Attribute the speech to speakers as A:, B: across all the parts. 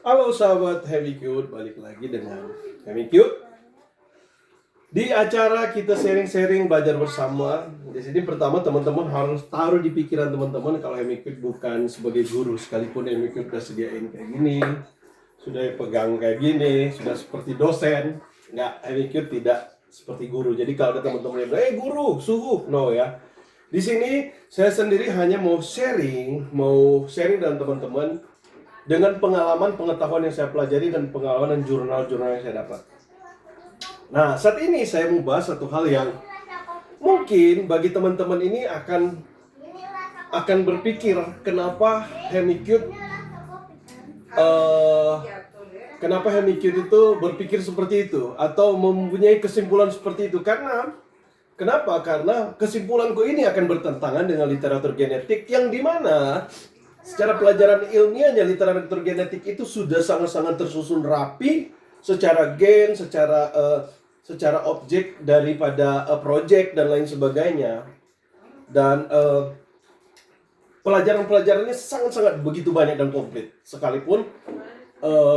A: Halo sahabat Heavy Cute, balik lagi dengan Heavy Cute. Di acara kita sharing-sharing belajar bersama. Di sini pertama teman-teman harus taruh di pikiran teman-teman kalau Heavy Cute bukan sebagai guru, sekalipun Heavy Cute udah sediain kayak gini, sudah pegang kayak gini, sudah seperti dosen. Nggak, Heavy Cute tidak seperti guru. Jadi kalau ada teman-teman yang bilang, guru, suhu, no ya. Di sini saya sendiri hanya mau sharing dengan teman-teman dengan pengalaman, pengetahuan yang saya pelajari dan pengalaman dan jurnal-jurnal yang saya dapat. Nah, saat ini saya mau bahas satu hal yang mungkin bagi teman-teman ini akan berpikir kenapa Hemikute kenapa Hemikute itu berpikir seperti itu atau mempunyai kesimpulan seperti itu. Kenapa? Karena kesimpulanku ini akan bertentangan dengan literatur genetik yang dimana secara pelajaran ilmiahnya literatur genetik itu sudah sangat-sangat tersusun rapi secara gen, secara objek daripada project dan lain sebagainya. Dan pelajaran-pelajarannya sangat-sangat begitu banyak dan komplit. Sekalipun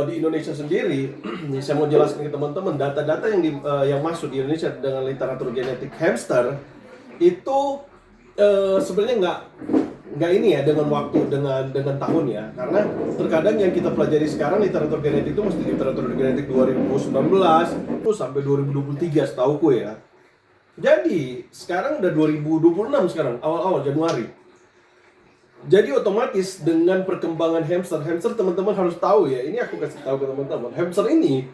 A: di Indonesia sendiri, saya mau jelaskan ke teman-teman, data-data yang masuk di Indonesia dengan literatur genetik hamster itu sebenarnya nggak ini ya dengan waktu dengan tahun ya, karena terkadang yang kita pelajari sekarang literatur genetik itu mesti literatur genetik 2019 sampai 2023 setauku ya. Jadi sekarang udah 2026 sekarang, awal-awal Januari. Jadi otomatis dengan perkembangan hamster teman-teman harus tahu ya, ini aku kasih tahu ke teman-teman. Hamster ini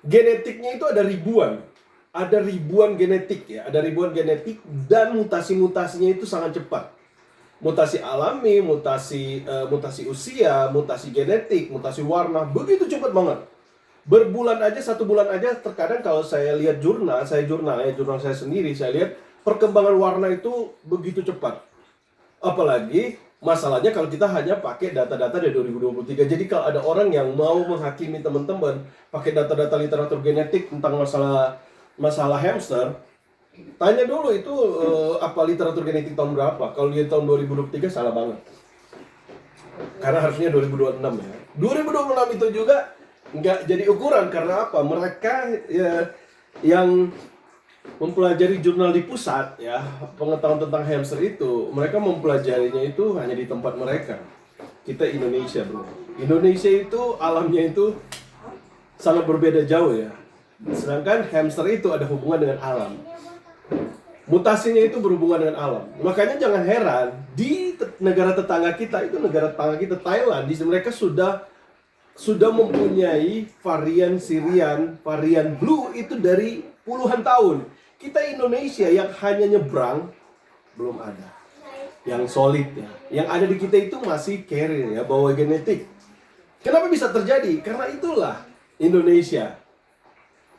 A: genetiknya itu ada ribuan. Ada ribuan genetik ya, ada ribuan genetik dan mutasi-mutasinya itu sangat cepat. Mutasi alami, mutasi usia, mutasi genetik, mutasi warna, begitu cepat banget. Berbulan aja, 1 bulan aja, terkadang kalau saya lihat jurnal saya sendiri, saya lihat perkembangan warna itu begitu cepat. Apalagi masalahnya kalau kita hanya pakai data-data dari 2023. Jadi kalau ada orang yang mau menghakimi teman-teman pakai data-data literatur genetik tentang masalah hamster, tanya dulu itu apa literatur genetik tahun berapa. Kalau dia tahun 2023 salah banget. Karena harusnya 2026 ya. 2026 itu juga nggak jadi ukuran. Karena apa? Mereka yang mempelajari jurnal di pusat ya, pengetahuan tentang hamster itu, mereka mempelajarinya itu hanya di tempat mereka. Kita Indonesia, bro. Indonesia itu alamnya itu sangat berbeda jauh ya. Sedangkan hamster itu ada hubungan dengan alam. Mutasinya itu berhubungan dengan alam. Makanya jangan heran di negara tetangga kita Thailand, di mereka sudah mempunyai varian Sirian, varian blue itu dari puluhan tahun. Kita Indonesia yang hanya nyebrang belum ada. Yang solid ya. Yang ada di kita itu masih carrier ya, bawa genetik. Kenapa bisa terjadi? Karena itulah Indonesia.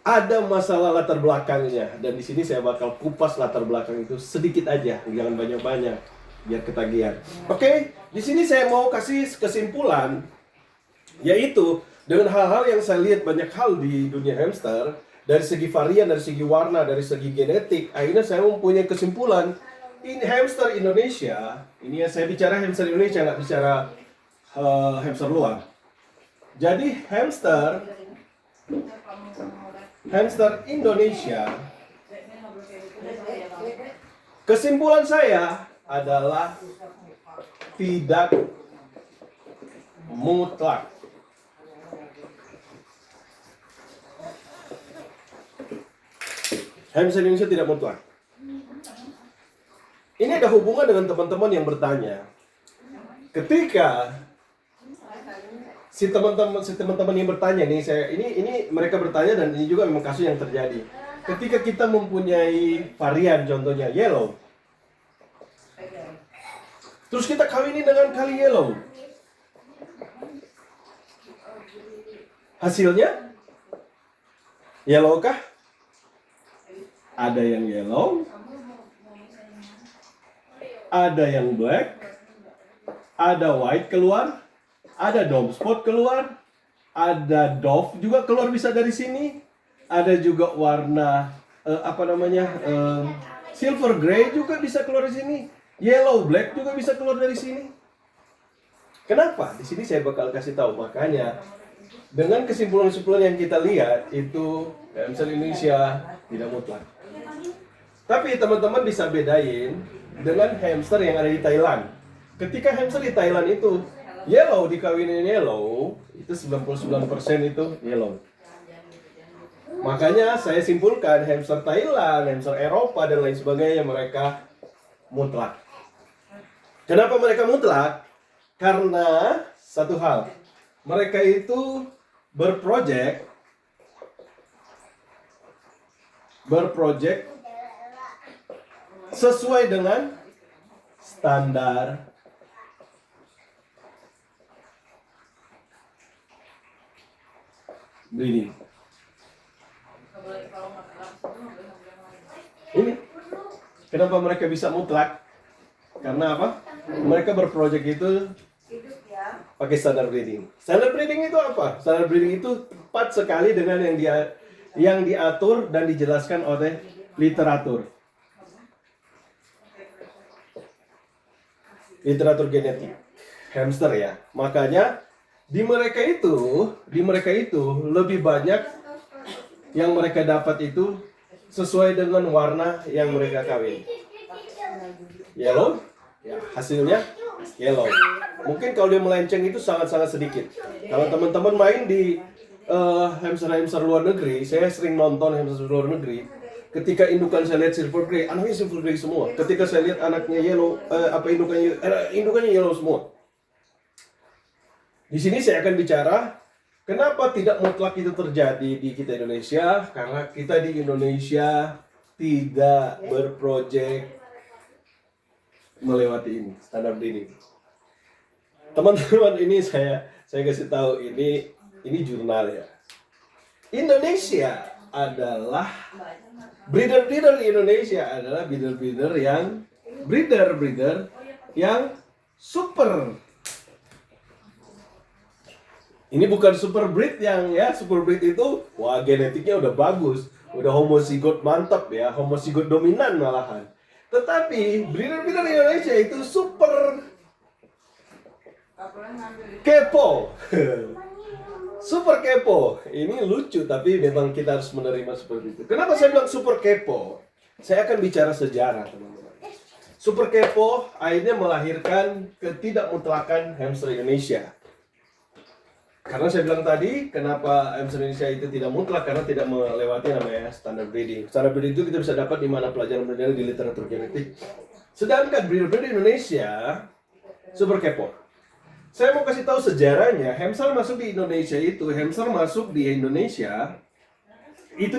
A: Ada masalah latar belakangnya, dan di sini saya bakal kupas latar belakang itu sedikit aja, jangan banyak-banyak biar ketagihan. Oke, di sini saya mau kasih kesimpulan, yaitu dengan hal-hal yang saya lihat banyak hal di dunia hamster, dari segi varian, dari segi warna, dari segi genetik, akhirnya saya mempunyai kesimpulan ini hamster Indonesia. Ini yang saya bicara hamster Indonesia, nggak bicara hamster luar. Jadi hamster Indonesia, kesimpulan saya adalah tidak mutlak. Hamster Indonesia tidak mutlak. Ini ada hubungan dengan teman-teman yang bertanya. Ketika si teman-teman yang bertanya nih, ini mereka bertanya dan ini juga memang kasus yang terjadi. Ketika kita mempunyai varian contohnya yellow, terus kita kawinin dengan kali yellow, hasilnya yellow kah? Ada yang yellow, ada yang black, ada white keluar, ada dome spot keluar, ada dove juga keluar bisa dari sini, ada juga warna silver gray juga bisa keluar dari sini, yellow black juga bisa keluar dari sini. Kenapa? Di sini saya bakal kasih tahu. Makanya Dengan kesimpulan-kesimpulan yang kita lihat itu hamster Indonesia tidak mutlak. Tapi teman-teman bisa bedain dengan hamster yang ada di Thailand. Ketika hamster di Thailand itu yellow, dikawinin yellow, itu 99% itu yellow. Makanya saya simpulkan hamster Thailand, hamster Eropa dan lain sebagainya mereka mutlak. Kenapa mereka mutlak? Karena satu hal, mereka itu berproject sesuai dengan standar breeding. Ini kenapa mereka bisa mutlak? Karena apa? Mereka berproject itu pakai standar breeding. Standar breeding itu apa? Standar breeding itu tepat sekali dengan yang diatur dan dijelaskan oleh literatur genetik hamster ya. Makanya di mereka itu lebih banyak yang mereka dapat itu sesuai dengan warna yang mereka kawin. Yellow, ya hasilnya yellow. Mungkin kalau dia melenceng itu sangat-sangat sedikit. Kalau teman-teman main di hamster-hamster luar negeri, saya sering nonton hamster luar negeri. Ketika indukan saya lihat silver grey, anaknya silver grey semua. Ketika saya lihat anaknya yellow, indukannya yellow semua. Di sini saya akan bicara kenapa tidak mutlak itu terjadi di kita Indonesia, karena kita di Indonesia tidak berproject melewati ini standar breeding. Teman-teman, ini saya kasih tahu ini jurnal ya. Indonesia adalah breeder di Indonesia adalah breeder yang super. Ini bukan super breed yang ya, super breed itu wah genetiknya udah bagus, udah homozigot mantap ya, homozigot dominan malahan. Tetapi breeder Indonesia itu super kepo. Super kepo. Ini lucu tapi memang kita harus menerima seperti itu. Kenapa saya bilang super kepo? Saya akan bicara sejarah, teman-teman. Super kepo akhirnya melahirkan ketidakmutlakan hamster Indonesia. Karena saya bilang tadi, kenapa hamster Indonesia itu tidak mutlak? Karena tidak melewati namanya standar breeding. Standar breeding itu kita bisa dapat di mana pelajaran-pelajaran di literatur genetik. Sedangkan breeder Indonesia super kepo. Saya mau kasih tahu sejarahnya. Hamster masuk di Indonesia itu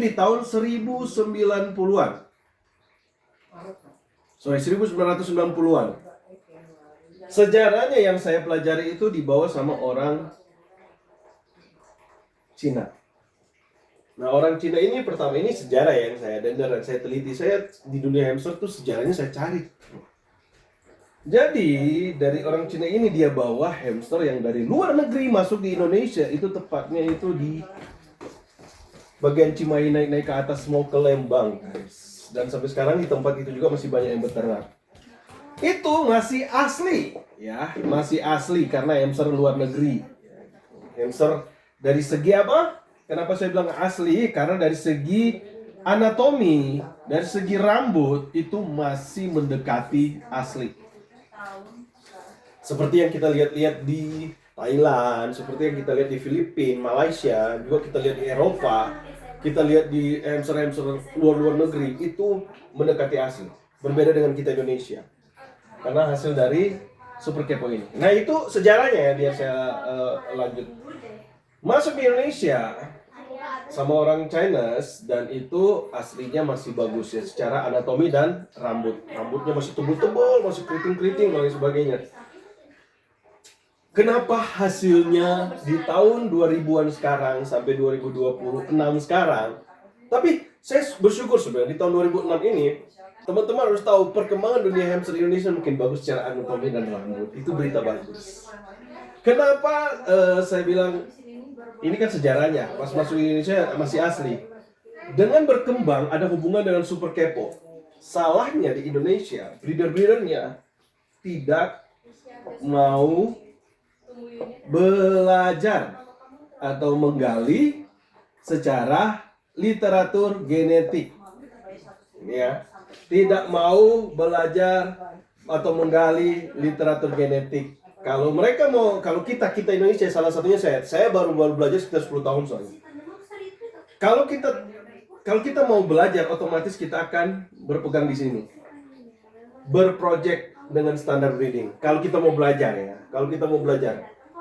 A: di tahun 1090-an. Sorry, 1990-an. Sejarahnya yang saya pelajari itu dibawa sama orang Cina. Nah, orang Cina ini pertama, ini sejarah yang saya dengar dan saya teliti. Saya di dunia hamster tuh sejarahnya saya cari. Jadi dari orang Cina ini dia bawa hamster yang dari luar negeri masuk di Indonesia, itu tepatnya itu di bagian Cimahi, naik ke atas mau ke Lembang, guys. Dan sampai sekarang di tempat itu juga masih banyak yang beternak. Itu masih asli, ya, masih asli karena hamster luar negeri. Hamster dari segi apa? Kenapa saya bilang asli? Karena dari segi anatomi, dari segi rambut itu masih mendekati asli. Seperti yang kita lihat di Thailand, seperti yang kita lihat di Filipina, Malaysia, juga kita lihat di Eropa, kita lihat di hamster-hamster luar negeri itu mendekati asli. Berbeda dengan kita Indonesia. Karena hasil dari super kepo ini. Nah, itu sejarahnya ya, biar saya lanjut. Masuk di Indonesia sama orang Chinese dan itu aslinya masih bagus ya secara anatomi dan rambutnya masih tebal-tebal, masih keriting-keriting dan lain sebagainya. Kenapa hasilnya di tahun 2000-an sekarang sampai 2026 sekarang? Tapi saya bersyukur sebenarnya di tahun 2006 ini teman-teman harus tahu perkembangan dunia hamster Indonesia makin bagus secara anatomi dan rambut. Itu berita bagus. Kenapa saya bilang ini kan sejarahnya, pas masuk Indonesia masih asli. Dengan berkembang ada hubungan dengan super kepo. Salahnya di Indonesia, breeder-breedernya tidak mau belajar atau menggali secara literatur genetik. Ini ya, tidak mau belajar atau menggali literatur genetik. Kalau mereka mau, kalau kita Indonesia salah satunya saya baru belajar sekitar 10 tahun soalnya. Kalau kita mau belajar, otomatis kita akan berpegang di sini, berproject dengan standar breeding. Kalau kita mau belajar ya,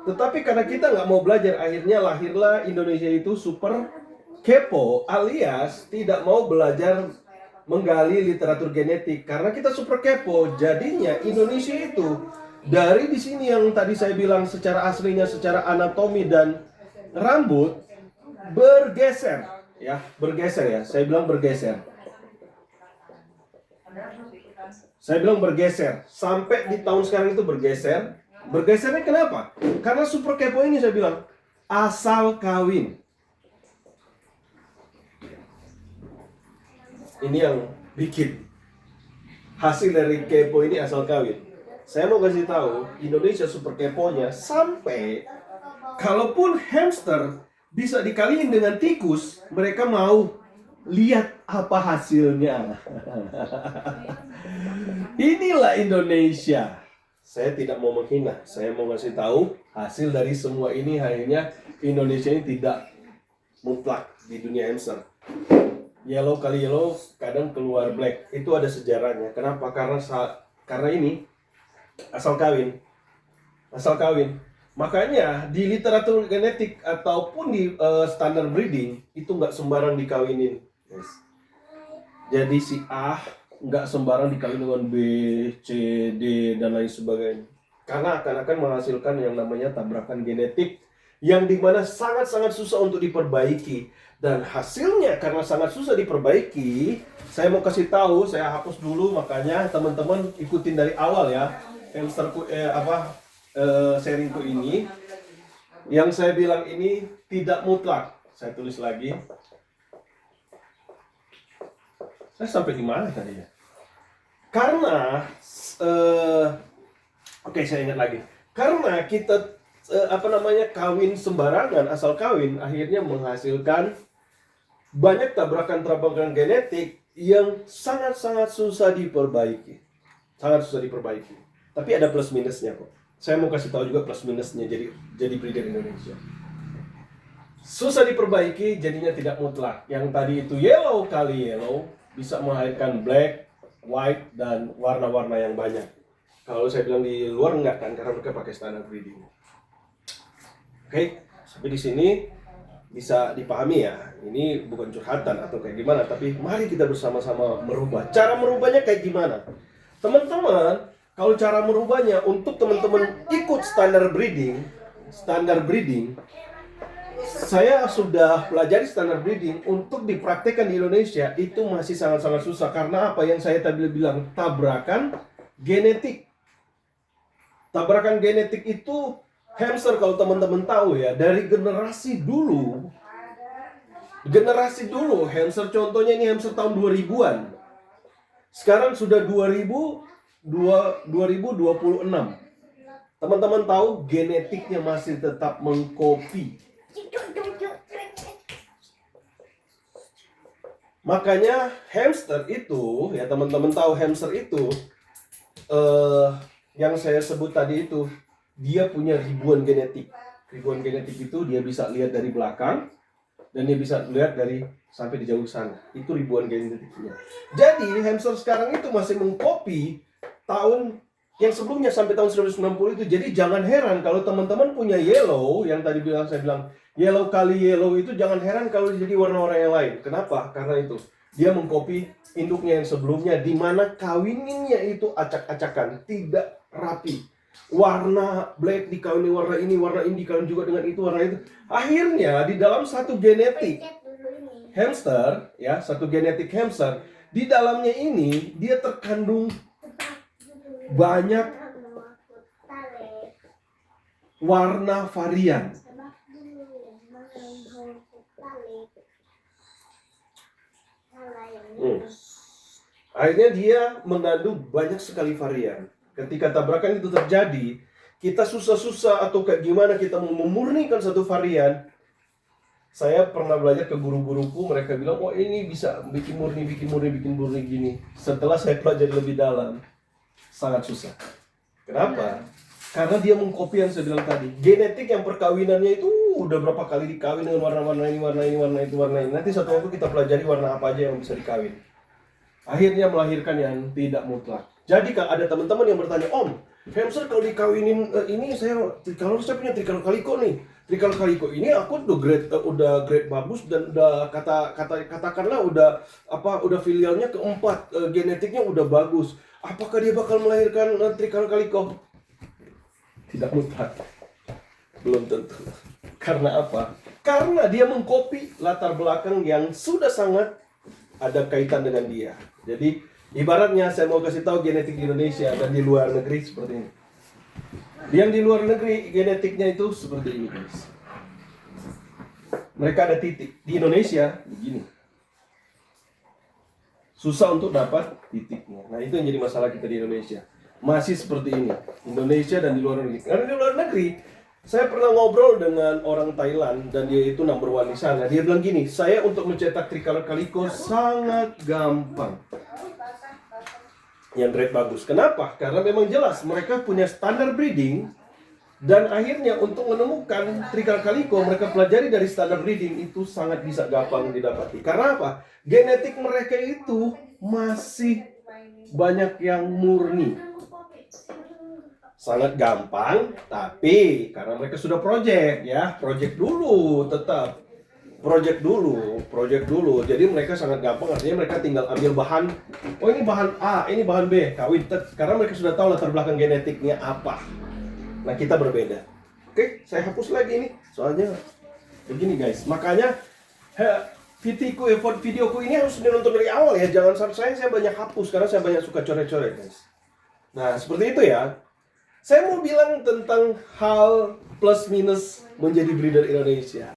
A: Tetapi karena kita nggak mau belajar, akhirnya lahirlah Indonesia itu super kepo, alias tidak mau belajar menggali literatur genetik. Karena kita super kepo, jadinya Indonesia itu dari di sini yang tadi saya bilang secara aslinya, secara anatomi dan rambut bergeser ya. Saya bilang bergeser sampai di tahun sekarang itu bergeser. Bergesernya kenapa? Karena super kepo ini saya bilang asal kawin. Ini yang bikin hasil dari kepo ini asal kawin. Saya mau kasih tahu, Indonesia super keponya sampai kalaupun hamster bisa dikaliin dengan tikus, mereka mau lihat apa hasilnya. Inilah Indonesia. Saya tidak mau menghina, saya mau kasih tahu hasil dari semua ini. Akhirnya Indonesia ini tidak mutlak di dunia hamster. Yellow kali yellow kadang keluar black, itu ada sejarahnya. Kenapa? Karena ini asal kawin. Makanya di literatur genetik ataupun di standar breeding itu nggak sembarang dikawinin. Yes. Jadi si A nggak sembarang dikawin dengan B, C, D dan lain sebagainya. Karena akan menghasilkan yang namanya tabrakan genetik yang dimana sangat-sangat susah untuk diperbaiki. Dan hasilnya karena sangat susah diperbaiki, saya mau kasih tahu, saya hapus dulu, makanya teman-teman ikutin dari awal ya. Hamsterku sharingku ini, yang saya bilang ini tidak mutlak. Saya tulis lagi. Saya sampai di mana tadi ya? Karena saya ingat lagi. Karena kita kawin sembarangan, asal kawin, akhirnya menghasilkan banyak tabrakan genetik yang sangat-sangat susah diperbaiki. Tapi ada plus minusnya kok. Saya mau kasih tahu juga plus minusnya jadi breeder Indonesia. Susah diperbaiki, jadinya tidak mutlak. Yang tadi itu yellow kali yellow bisa melahirkan black, white, dan warna-warna yang banyak. Kalau saya bilang di luar enggak kan, karena mereka pakai standar breeding. Oke, sampai di sini bisa dipahami ya. Ini bukan curhatan atau kayak gimana, tapi mari kita bersama-sama merubah. Cara merubahnya kayak gimana? Teman-teman, kalau cara merubahnya untuk teman-teman ikut standar breeding, saya sudah pelajari standar breeding untuk dipraktekkan di Indonesia itu masih sangat-sangat susah. Karena apa yang saya tadi bilang, tabrakan genetik. Tabrakan genetik itu hamster, kalau teman-teman tahu ya, dari generasi dulu hamster, contohnya ini hamster tahun 2000-an. Sekarang sudah 2026. Teman-teman tahu genetiknya masih tetap mengkopi. Makanya hamster itu, ya teman-teman tahu hamster itu yang saya sebut tadi itu, dia punya ribuan genetik. Ribuan genetik itu dia bisa lihat dari belakang dan dia bisa lihat dari sampai di jauh sana. Itu ribuan genetiknya. Jadi hamster sekarang itu masih mengkopi tahun yang sebelumnya sampai tahun 1990 itu. Jadi jangan heran kalau teman-teman punya yellow, yang tadi saya bilang yellow kali yellow itu, jangan heran kalau jadi warna-warna yang lain. Kenapa? Karena itu dia mengkopi induknya yang sebelumnya, di mana kawininnya itu acak-acakan, tidak rapi. Warna black dikawini warna ini dikawin juga dengan itu, warna itu. Akhirnya di dalam satu genetik hamster, ya, satu genetik hamster, di dalamnya ini dia terkandung banyak warna varian. Akhirnya dia mengandung banyak sekali varian. Ketika tabrakan itu terjadi, kita susah-susah atau kayak gimana kita memurnikan satu varian, Saya pernah belajar ke guru-guruku, mereka bilang, oh ini bisa bikin murni gini. Setelah saya pelajari lebih dalam, sangat susah. Kenapa? Karena dia mengcopy yang saya bilang tadi. Genetik yang perkawinannya itu udah berapa kali dikawin dengan warna-warna ini, warna ini, warna itu, warna ini. Nanti satu waktu kita pelajari warna apa aja yang bisa dikawin. Akhirnya melahirkan yang tidak mutlak. Jadi kalau ada teman-teman yang bertanya, Om, hamster kalau dikawinin ini kalau saya punya tricolor calico nih. Tricolor calico ini aku udah grade bagus dan udah katakanlah udah filialnya keempat, genetiknya udah bagus. Apakah dia bakal melahirkan tricolor calico? Tidak mutlak. Belum tentu. Karena apa? Karena dia mengcopy latar belakang yang sudah sangat ada kaitan dengan dia. Jadi ibaratnya saya mau kasih tahu genetik di Indonesia dan di luar negeri seperti ini. Yang di luar negeri genetiknya itu seperti ini, guys. Mereka ada titik. Di Indonesia begini. Susah untuk dapat titiknya. Nah, itu yang jadi masalah kita di Indonesia. Masih seperti ini. Indonesia dan di luar negeri. Karena di luar negeri, saya pernah ngobrol dengan orang Thailand dan dia itu number one di sana. Dia bilang gini, saya untuk mencetak tricolor calico sangat gampang. Yang grade bagus. Kenapa? Karena memang jelas mereka punya standar breeding dan akhirnya untuk menemukan tricolor calico mereka pelajari dari standar breeding itu sangat bisa gampang didapati. Karena apa? Genetik mereka itu masih banyak yang murni. Sangat gampang, tapi karena mereka sudah project dulu tetap. Project dulu. Jadi mereka sangat gampang, artinya mereka tinggal ambil bahan. Oh ini bahan A, ini bahan B, kawin. Karena mereka sudah tahu latar belakang genetiknya apa. Nah kita berbeda. Oke, saya hapus lagi ini. Soalnya begini guys. Makanya videoku ini harus ditonton dari awal ya. Jangan sampai saya banyak hapus karena saya banyak suka coret-coret guys. Nah seperti itu ya. Saya mau bilang tentang hal plus minus menjadi breeder Indonesia.